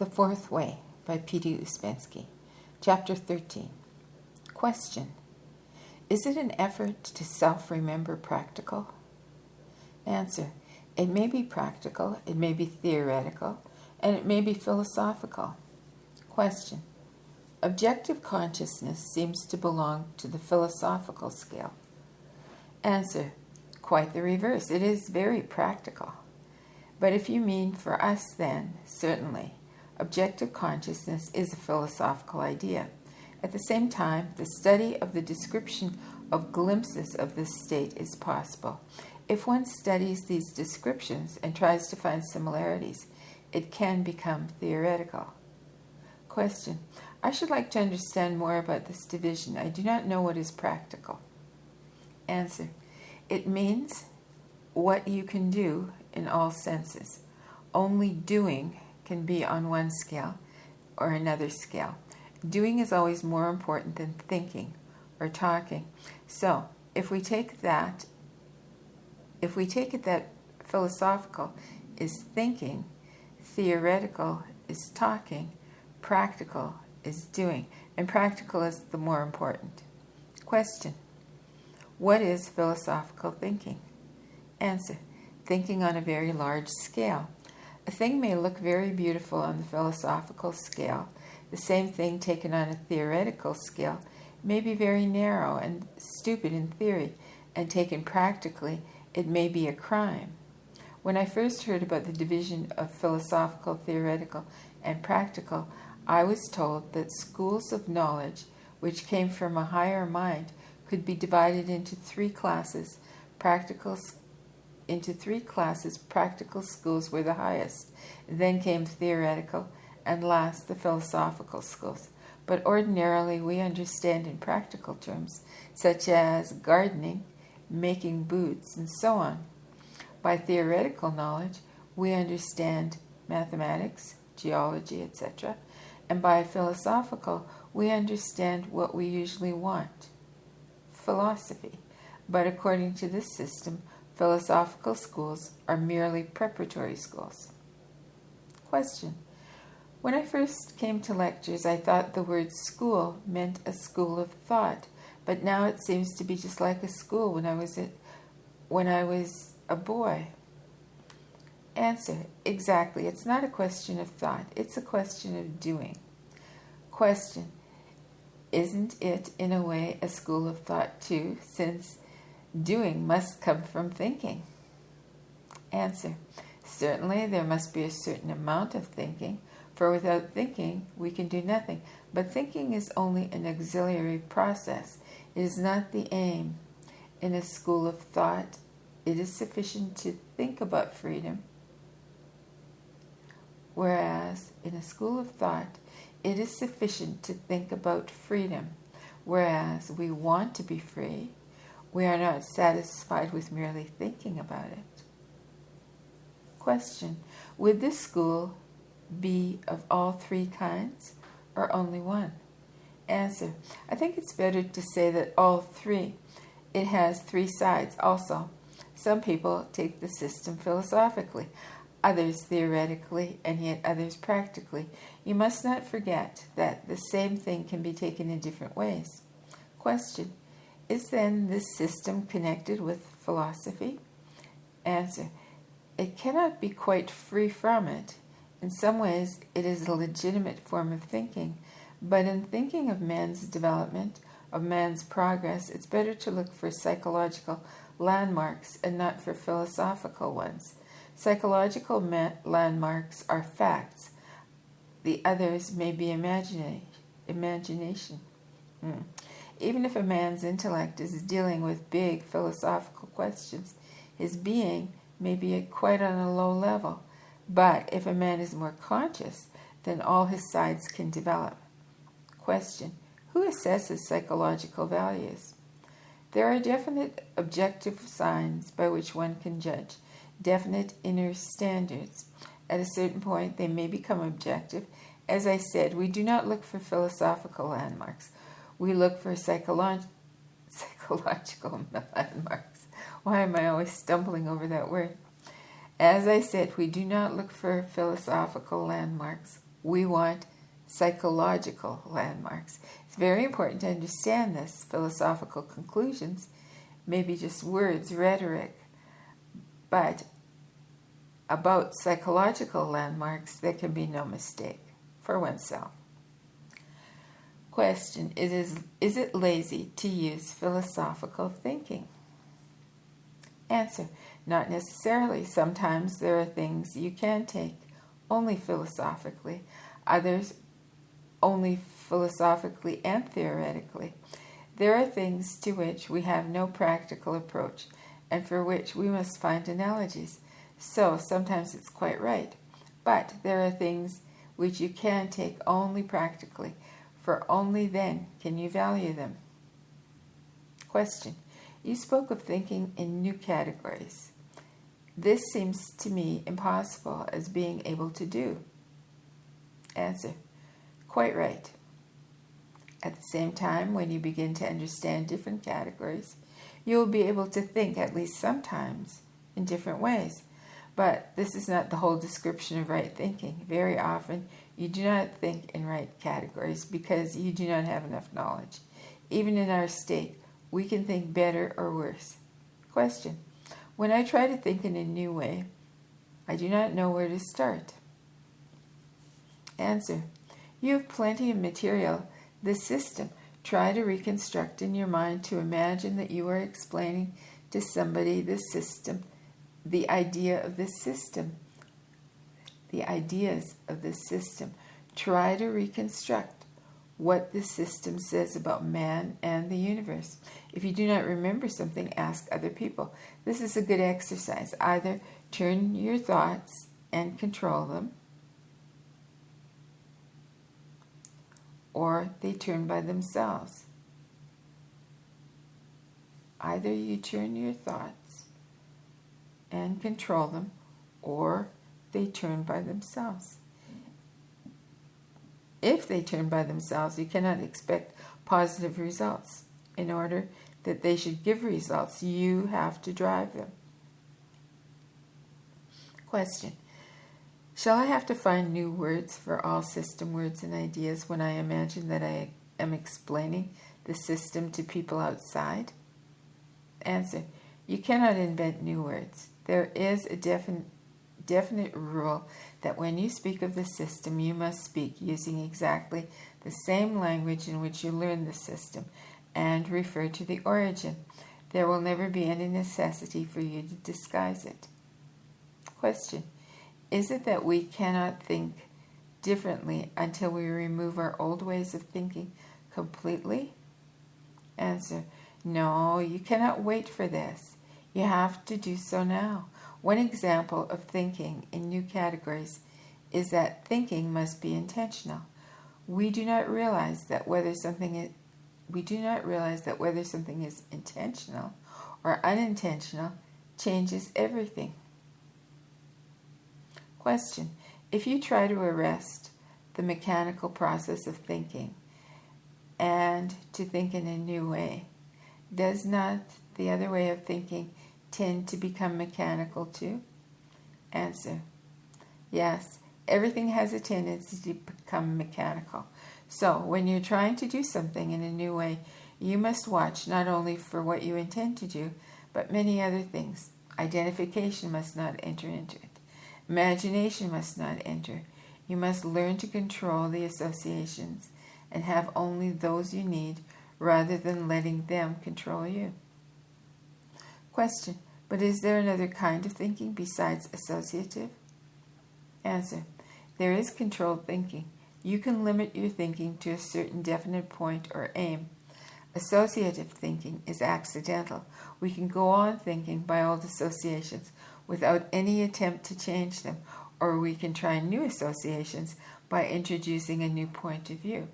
The Fourth Way by P.D. Ouspensky. Chapter 13. Question. Is it an effort to self-remember practical? Answer. It may be practical, it may be theoretical, and it may be philosophical. Question. Objective consciousness seems to belong to the philosophical scale. Answer. Quite the reverse. It is very practical. But if you mean for us, then, certainly, objective consciousness is a philosophical idea. At the same time, the study of the description of glimpses of this state is possible. If one studies these descriptions and tries to find similarities, it can become theoretical. Question. I should like to understand more about this division. I do not know what is practical. Answer. It means what you can do in all senses. Only doing can be on one scale or another scale. Doing is always more important than thinking or talking. So, if we take it that philosophical is thinking, theoretical is talking, practical is doing, and practical is the more important. Question. What is philosophical thinking? Answer. Thinking on a very large scale. A thing may look very beautiful on the philosophical scale. The same thing taken on a theoretical scale may be very narrow and stupid in theory, and taken practically, it may be a crime. When I first heard about the division of philosophical, theoretical, and practical, I was told that schools of knowledge, which came from a higher mind, could be divided into three classes. Practical schools were the highest. Then came theoretical, and last the philosophical schools. But ordinarily we understand in practical terms, such as gardening, making boots, and so on. By theoretical knowledge, we understand mathematics, geology, etc. And by philosophical, we understand what we usually want, philosophy. But according to this system, philosophical schools are merely preparatory schools. Question. When I first came to lectures, I thought the word school meant a school of thought, but now it seems to be just like a school when I was a boy. Answer. Exactly. It's not a question of thought. It's a question of doing. Question. Isn't it, in a way, a school of thought too, since doing must come from thinking? Answer. Certainly, there must be a certain amount of thinking, for without thinking, we can do nothing. But thinking is only an auxiliary process. It is not the aim. In a school of thought, it is sufficient to think about freedom, whereas in a school of thought, it is sufficient to think about freedom, whereas we want to be free. We are not satisfied with merely thinking about it. Question. Would this school be of all three kinds, or only one? Answer. I think it's better to say that all three. It has three sides also. Some people take the system philosophically, others theoretically, and yet others practically. You must not forget that the same thing can be taken in different ways. Question. Is then this system connected with philosophy? Answer. It cannot be quite free from it. In some ways, it is a legitimate form of thinking, but in thinking of man's development, of man's progress, it's better to look for psychological landmarks and not for philosophical ones. Psychological landmarks are facts. The others may be imagination. Even if a man's intellect is dealing with big philosophical questions, his being may be quite on a low level. But if a man is more conscious, then all his sides can develop. Question. Who assesses psychological values? There are definite objective signs by which one can judge, definite inner standards. At a certain point, they may become objective. As I said, we do not look for philosophical landmarks. We look for psychological landmarks. Why am I always stumbling over that word? As I said, we do not look for philosophical landmarks. We want psychological landmarks. It's very important to understand this. Philosophical conclusions may be just words, rhetoric, but about psychological landmarks, there can be no mistake for oneself. Question, is it lazy to use philosophical thinking? Answer, not necessarily. Sometimes there are things you can take only philosophically, others only philosophically and theoretically. There are things to which we have no practical approach and for which we must find analogies. So sometimes it's quite right. But there are things which you can take only practically, for only then can you value them. Question. You spoke of thinking in new categories. This seems to me impossible as being able to do. Answer. Quite right. At the same time, when you begin to understand different categories, you will be able to think, at least sometimes, in different ways. But this is not the whole description of right thinking. Very often, you do not think in right categories because you do not have enough knowledge. Even in our state, we can think better or worse. Question. When I try to think in a new way, I do not know where to start. Answer. You have plenty of material. The system. Try to reconstruct in your mind to imagine that you are explaining to somebody the system, the idea of this system, the ideas of this system. Try to reconstruct what the system says about man and the universe. If you do not remember something, ask other people. This is a good exercise. Either turn your thoughts and control them, or they turn by themselves. Either you turn your thoughts and control them, or they turn by themselves. If they turn by themselves, you cannot expect positive results. In order that they should give results, you have to drive them. Question. Shall I have to find new words for all system words and ideas when I imagine that I am explaining the system to people outside? Answer. You cannot invent new words. There is a definite rule that when you speak of the system, you must speak using exactly the same language in which you learned the system and refer to the origin. There will never be any necessity for you to disguise it. Question. Is it that we cannot think differently until we remove our old ways of thinking completely? Answer. No, you cannot wait for this. You have to do so now. One example of thinking in new categories is that thinking must be intentional. We do not realize that whether something is intentional or unintentional changes everything. Question. If you try to arrest the mechanical process of thinking and to think in a new way, does not the other way of thinking tend to become mechanical too? Answer. Yes, everything has a tendency to become mechanical. So when you're trying to do something in a new way, you must watch not only for what you intend to do, but many other things. Identification must not enter into it. Imagination must not enter. You must learn to control the associations and have only those you need rather than letting them control you. Question. But is there another kind of thinking besides associative? Answer. There is controlled thinking. You can limit your thinking to a certain definite point or aim. Associative thinking is accidental. We can go on thinking by old associations without any attempt to change them, or we can try new associations by introducing a new point of view.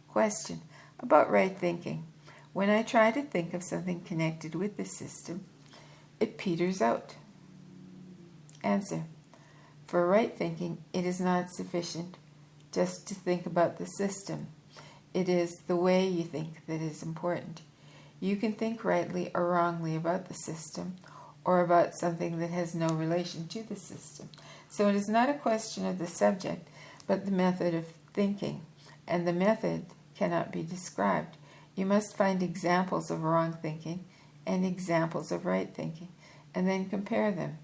Question. About right thinking. When I try to think of something connected with the system, it peters out. Answer. For right thinking, it is not sufficient just to think about the system. It is the way you think that is important. You can think rightly or wrongly about the system, or about something that has no relation to the system. So it is not a question of the subject, but the method of thinking, and the method cannot be described. You must find examples of wrong thinking and examples of right thinking, and then compare them.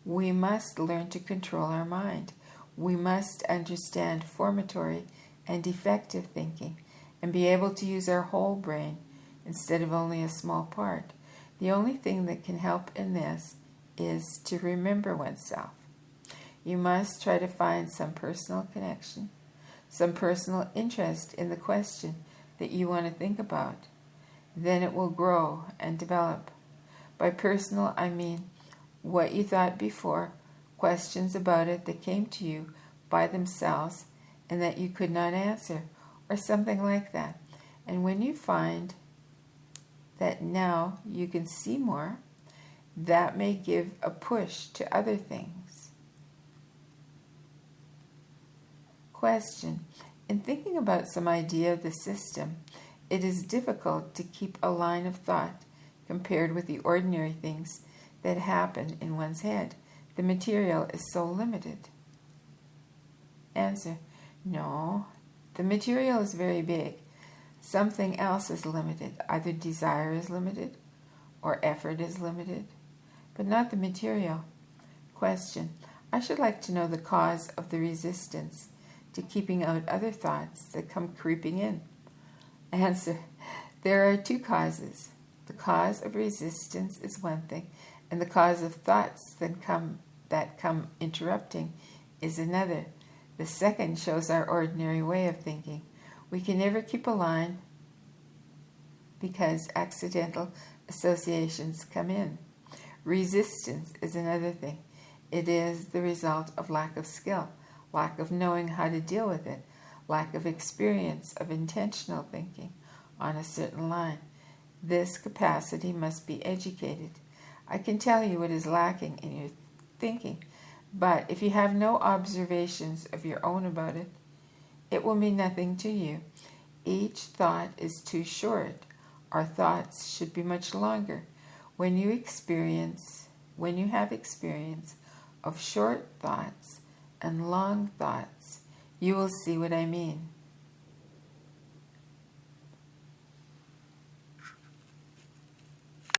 We must learn to control our mind. We must understand formatory and effective thinking, and be able to use our whole brain instead of only a small part. The only thing that can help in this is to remember oneself. You must try to find some personal connection, some personal interest in the question that you want to think about. Then it will grow and develop. By personal, I mean what you thought before, questions about it that came to you by themselves and that you could not answer, or something like that. And when you find that now you can see more, that may give a push to other things. Question. In thinking about some idea of the system, it is difficult to keep a line of thought compared with the ordinary things that happen in one's head. The material is so limited. Answer. No, the material is very big. Something else is limited. Either desire is limited or effort is limited, but not the material. Question. I should like to know the cause of the resistance to keeping out other thoughts that come creeping in. Answer. There are two causes. The cause of resistance is one thing, and the cause of thoughts that come interrupting is another. The second shows our ordinary way of thinking. We can never keep a line because accidental associations come in. Resistance is another thing. It is the result of lack of skill, lack of knowing how to deal with it, lack of experience of intentional thinking on a certain line. This capacity must be educated. I can tell you what is lacking in your thinking, but if you have no observations of your own about it, it will mean nothing to you. Each thought is too short. Our thoughts should be much longer. When you have experience of short thoughts and long thoughts, you will see what I mean.